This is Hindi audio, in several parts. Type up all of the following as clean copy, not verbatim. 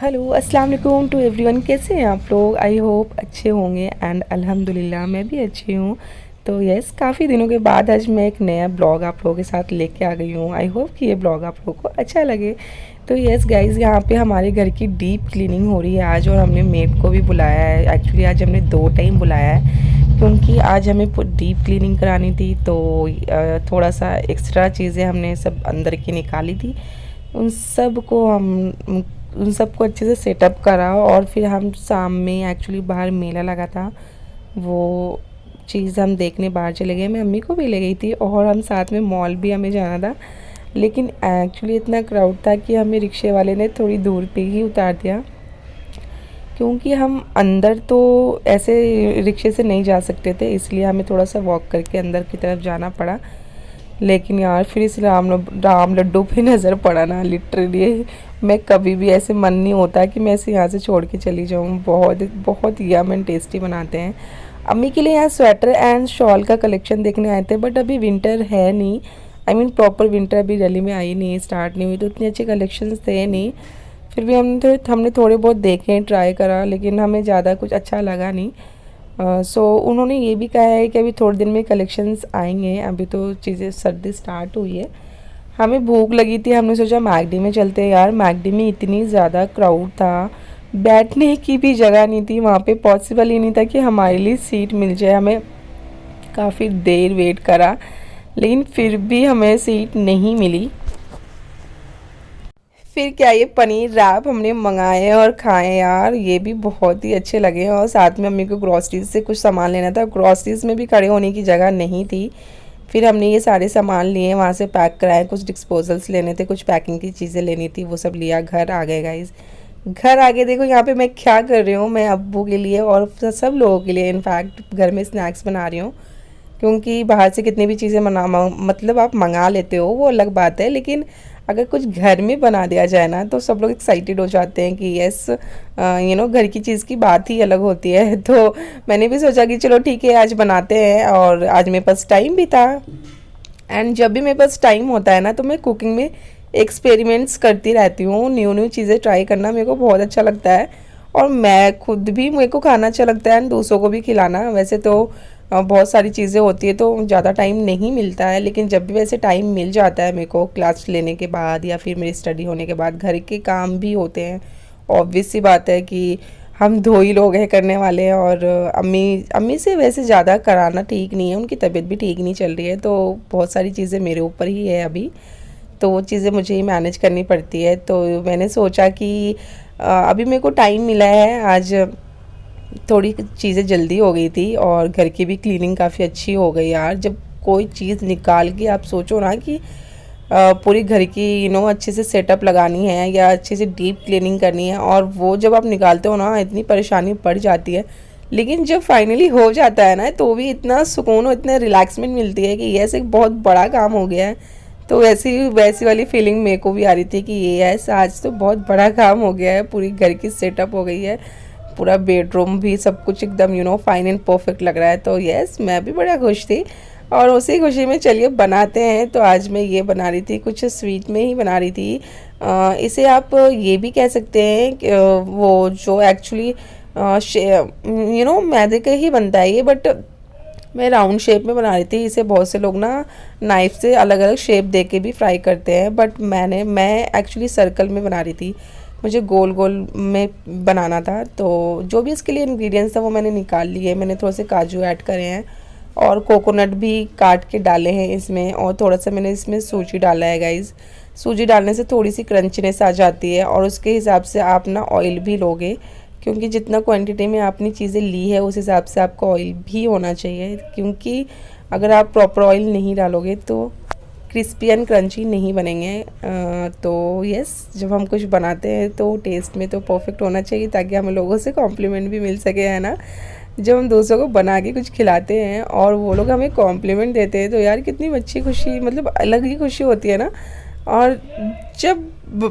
हेलो अस्सलाम वालेकुम टू एवरीवन। कैसे हैं आप लोग? आई होप अच्छे होंगे एंड अल्हम्दुलिल्लाह मैं भी अच्छी हूँ। तो यस, काफ़ी दिनों के बाद आज मैं एक नया ब्लॉग आप लोगों के साथ लेके आ गई हूँ। आई होप कि ये ब्लॉग आप लोगों को अच्छा लगे। तो यस गाइज़, यहाँ पे हमारे घर की डीप क्लीनिंग हो रही है आज, और हमने मेड को भी बुलाया है। एक्चुअली आज हमने 2 टाइम बुलाया है क्योंकि आज हमें डीप क्लीनिंग करानी थी। तो थोड़ा सा एक्स्ट्रा चीज़ें हमने सब अंदर की निकाली थी, उन सबको अच्छे से सेटअप करा। और फिर हम शाम में एक्चुअली बाहर मेला लगा था, वो चीज़ हम देखने बाहर चले गए। मैं मम्मी को भी ले गई थी और हम साथ में मॉल भी हमें जाना था, लेकिन एक्चुअली इतना क्राउड था कि हमें रिक्शे वाले ने थोड़ी दूर पे ही उतार दिया, क्योंकि हम अंदर तो ऐसे रिक्शे से नहीं जा सकते थे, इसलिए हमें थोड़ा सा वॉक करके अंदर की तरफ जाना पड़ा। लेकिन यार फिर इस राम लड्डू पे नज़र पड़ा ना, लिटरली मैं कभी भी ऐसे मन नहीं होता कि मैं ऐसे यहाँ से छोड़ के चली जाऊँ। बहुत बहुत यम एंड टेस्टी बनाते हैं। अम्मी के लिए यहाँ स्वेटर एंड शॉल का कलेक्शन देखने आए थे, बट अभी विंटर है नहीं। आई मीन प्रॉपर विंटर अभी दिल्ली में आई नहीं, स्टार्ट नहीं हुई, तो इतने अच्छे कलेक्शंस थे नहीं। फिर भी हमने थोड़े बहुत देखे, ट्राई करा, लेकिन हमें ज़्यादा कुछ अच्छा लगा नहीं। सो उन्होंने ये भी कहा है कि अभी थोड़े दिन में कलेक्शंस आएंगे, अभी तो चीज़ें सर्दी स्टार्ट हुई है। हमें भूख लगी थी, हमने सोचा मैकडी में चलते हैं। यार मैकडी में इतनी ज़्यादा क्राउड था, बैठने की भी जगह नहीं थी वहाँ पे। पॉसिबल ही नहीं था कि हमारे लिए सीट मिल जाए। हमें काफ़ी देर वेट करा, लेकिन फिर भी हमें सीट नहीं मिली। फिर क्या, ये पनीर रैप हमने मंगाए और खाए। यार ये भी बहुत ही अच्छे लगे। और साथ में मम्मी को ग्रॉसरीज से कुछ सामान लेना था, ग्रॉसरीज में भी खड़े होने की जगह नहीं थी। फिर हमने ये सारे सामान लिए, वहाँ से पैक कराए। कुछ डिस्पोजल्स लेने थे, कुछ पैकिंग की चीज़ें लेनी थी, वो सब लिया। घर आ गए गाइज। घर आके देखो यहाँ पे मैं क्या कर रही हूँ। मैं अब्बू के लिए और सब लोगों के लिए इनफैक्ट घर में स्नैक्स बना रही हूँ, क्योंकि बाहर से कितनी भी चीज़ें मतलब आप मंगा लेते हो वो अलग बात है, लेकिन अगर कुछ घर में बना दिया जाए ना तो सब लोग एक्साइटेड हो जाते हैं कि यस घर की चीज़ की बात ही अलग होती है। तो मैंने भी सोचा कि चलो ठीक है आज बनाते हैं, और आज मेरे पास टाइम भी था। एंड जब भी मेरे पास टाइम होता है ना तो मैं कुकिंग में एक्सपेरिमेंट्स करती रहती हूँ। न्यू न्यू चीज़ें ट्राई करना मेरे को बहुत अच्छा लगता है, और मैं खुद भी, मेरे को खाना अच्छा लगता है एंड दूसरों को भी खिलाना। वैसे तो बहुत सारी चीज़ें होती है तो ज़्यादा टाइम नहीं मिलता है, लेकिन जब भी वैसे टाइम मिल जाता है मेरे को, क्लास लेने के बाद या फिर मेरी स्टडी होने के बाद, घर के काम भी होते हैं। ऑब्वियस सी बात है कि हम 2 ही लोग हैं करने वाले हैं, और अम्मी से वैसे ज़्यादा कराना ठीक नहीं है, उनकी तबीयत भी ठीक नहीं चल रही है, तो बहुत सारी चीज़ें मेरे ऊपर ही है अभी, तो वो चीज़ें मुझे ही मैनेज करनी पड़ती है। तो मैंने सोचा कि अभी मेरे को टाइम मिला है, आज थोड़ी चीज़ें जल्दी हो गई थी और घर की भी क्लीनिंग काफ़ी अच्छी हो गई। यार जब कोई चीज़ निकाल के आप सोचो ना कि पूरी घर की अच्छे से सेटअप लगानी है या अच्छे से डीप क्लीनिंग करनी है, और वो जब आप निकालते हो ना इतनी परेशानी पड़ जाती है, लेकिन जब फाइनली हो जाता है ना तो भी इतना सुकून और इतना रिलैक्समेंट मिलती है कि यस एक बहुत बड़ा काम हो गया है। तो वैसी वाली फीलिंग मेरे को भी आ रही थी कि ये यस आज तो बहुत बड़ा काम हो गया है, पूरी घर की सेटअप हो गई है, पूरा बेडरूम भी सब कुछ एकदम फाइन एंड परफेक्ट लग रहा है। तो यस मैं भी बड़ा खुश थी, और उसी खुशी में चलिए बनाते हैं। तो आज मैं ये बना रही थी, कुछ स्वीट में ही बना रही थी। इसे आप ये भी कह सकते हैं कि वो जो एक्चुअली मैदे का ही बनता है ये, बट मैं राउंड शेप में बना रही थी। इसे बहुत से लोग ना नाइफ़ से अलग अलग शेप दे के भी फ्राई करते हैं, बट मैं एक्चुअली सर्कल में बना रही थी, मुझे गोल गोल में बनाना था। तो जो भी इसके लिए इंग्रेडिएंट्स था वो मैंने निकाल लिए। मैंने थोड़े से काजू ऐड करे हैं और कोकोनट भी काट के डाले हैं इसमें, और थोड़ा सा मैंने इसमें सूजी डाला है गाइज़। सूजी डालने से थोड़ी सी क्रंचनेस आ जाती है, और उसके हिसाब से आप ना ऑयल भी लोगे, क्योंकि जितना क्वांटिटी में आपने चीज़ें ली है उस हिसाब से आपका ऑयल भी होना चाहिए, क्योंकि अगर आप प्रॉपर ऑयल नहीं डालोगे तो क्रिस्पी एंड क्रंची नहीं बनेंगे। तो यस जब हम कुछ बनाते हैं तो टेस्ट में तो परफेक्ट होना चाहिए, ताकि हमें लोगों से कॉम्प्लीमेंट भी मिल सके, है ना। जब हम दूसरों को बना के कुछ खिलाते हैं और वो लोग हमें कॉम्प्लीमेंट देते हैं तो यार कितनी अच्छी खुशी, मतलब अलग ही खुशी होती है ना। और जब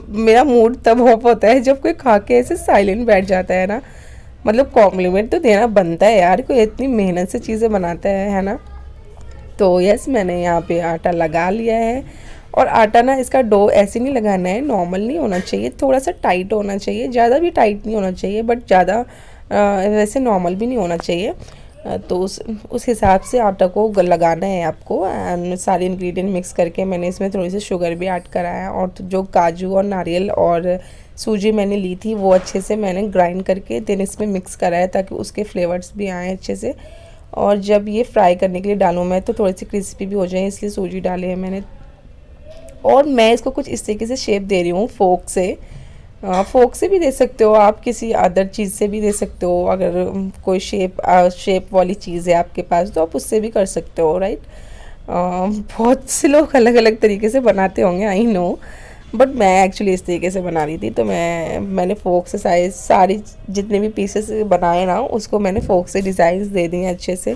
मेरा मूड तब ऑफ होता है जब कोई खा के ऐसे साइलेंट बैठ जाता है ना, मतलब कॉम्प्लीमेंट तो देना बनता है यार, कोई इतनी मेहनत से चीज़ें बनाता है ना। तो यस मैंने यहाँ पे आटा लगा लिया है, और आटा ना इसका डो ऐसे नहीं लगाना है, नॉर्मल नहीं होना चाहिए, थोड़ा सा टाइट होना चाहिए, ज़्यादा भी टाइट नहीं होना चाहिए बट ज़्यादा वैसे नॉर्मल भी नहीं होना चाहिए। तो उस हिसाब से आटा को लगाना है आपको। एंड सारे इंग्रेडिएंट मिक्स करके मैंने इसमें थोड़ी सी शुगर भी ऐड करा है, और जो काजू और नारियल और सूजी मैंने ली थी वो अच्छे से मैंने ग्राइंड करके देन इसमें मिक्स करा है ताकि उसके फ्लेवर्स भी आएँ अच्छे से। और जब ये फ्राई करने के लिए डालूँ मैं तो थोड़ी सी क्रिस्पी भी हो जाए, इसलिए सूजी डाले हैं मैंने। और मैं इसको कुछ इस तरीके से शेप दे रही हूँ फोक से। फोक से भी दे सकते हो आप, किसी अदर चीज़ से भी दे सकते हो, अगर कोई शेप वाली चीज़ है आपके पास तो आप उससे भी कर सकते हो, राइट। बहुत से लोग अलग अलग तरीके से बनाते होंगे, आई नो, बट मैं एक्चुअली इस तरीके से बना रही थी। तो मैंने फोक से सारी जितने भी पीसेस बनाए ना उसको मैंने फोक से डिज़ाइंस दे दिए अच्छे से।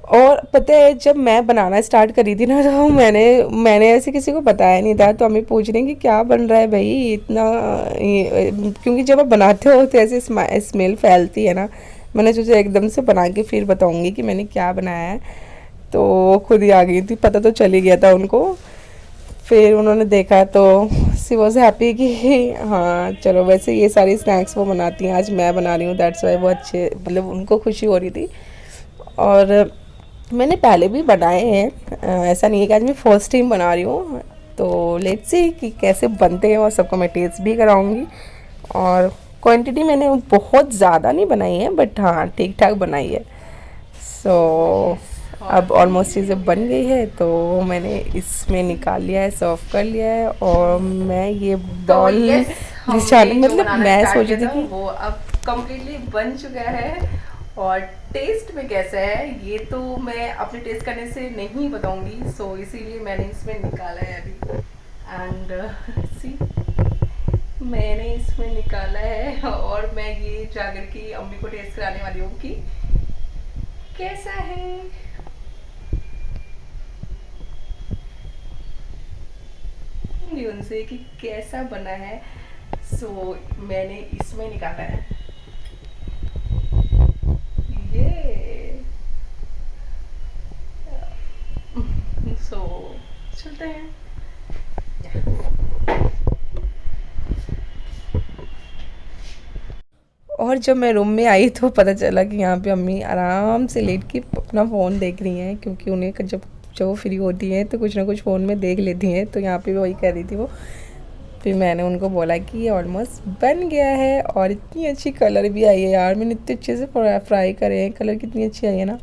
और पता है जब मैं बनाना स्टार्ट करी थी ना तो मैंने ऐसे किसी को बताया नहीं था, तो हमें पूछ रहे हैं कि क्या बन रहा है भाई इतना क्योंकि जब आप बनाते हो तो ऐसे स्मेल फैलती है ना। मैंने सोचा एकदम से बना के फिर बताऊंगी कि मैंने क्या बनाया है, तो खुद ही आ गई थी, पता तो चल ही गया था उनको। फिर उन्होंने देखा तो सी वॉज हैप्पी कि हाँ चलो, वैसे ये सारी स्नैक्स वो बनाती हैं, आज मैं बना रही हूँ, दैट्स वाई वो अच्छे, मतलब उनको खुशी हो रही थी। और मैंने पहले भी बनाए हैं, ऐसा नहीं है कि आज मैं फर्स्ट टाइम बना रही हूँ। तो लेट्स सी कि कैसे बनते हैं, और सबको मैं टेस्ट भी कराऊंगी। और क्वांटिटी मैंने बहुत ज़्यादा नहीं बनाई है बट हाँ ठीक ठाक बनाई है। सो अब ऑलमोस्ट चीज़ें बन गई है तो मैंने इसमें निकाल लिया है, सर्व कर लिया है। और मैं ये बॉल मतलब मैं सोच रही थी कि वो अब कम्प्लीटली बन चुका है। और टेस्ट में कैसा है ये तो मैं अपने टेस्ट करने से नहीं बताऊंगी, सो इसीलिए मैंने इसमें निकाला है अभी। एंड सी मैंने इसमें निकाला है, और मैं ये जाकर की अम्मी को टेस्ट कराने वाली हूँ कि कैसा है। उनसे कि कैसा बना है। सो मैंने इसमें निकाला है ये। सो चलते हैं। और जब मैं रूम में आई तो पता चला कि यहाँ पे अम्मी आराम से लेट के अपना फ़ोन देख रही हैं, क्योंकि उन्हें जब वो फ्री होती हैं तो कुछ ना कुछ फ़ोन में देख लेती हैं। तो यहाँ पे भी वही कह रही थी वो। फिर मैंने उनको बोला कि ये ऑलमोस्ट बन गया है, और इतनी अच्छी कलर भी आई है यार, मैंने इतने अच्छे से फ्राई करे हैं, कलर कितनी अच्छी आई है ना।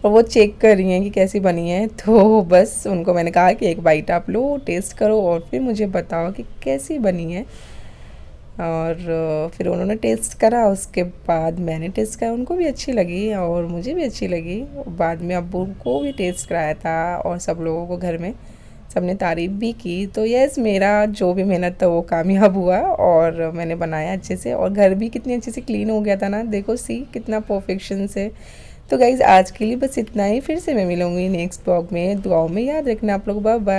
और वो चेक कर रही हैं कि कैसी बनी है। तो बस उनको मैंने कहा कि एक बाइट आप लो, टेस्ट करो और फिर मुझे बताओ कि कैसी बनी है। और फिर उन्होंने टेस्ट करा, उसके बाद मैंने टेस्ट करा, उनको भी अच्छी लगी और मुझे भी अच्छी लगी। बाद में अब्बू को भी टेस्ट कराया था, और सब लोगों को घर में सबने तारीफ़ भी की। तो यस, मेरा जो भी मेहनत था वो कामयाब हुआ, और मैंने बनाया अच्छे से, और घर भी कितनी अच्छे से क्लीन हो गया था ना, देखो सी कितना परफेक्शन से। तो गाइज़ आज के लिए बस इतना ही, फिर से मैं मिलूँगी नेक्स्ट ब्लॉग में। दुआओं में याद रखना आप लोग, बाय बाय।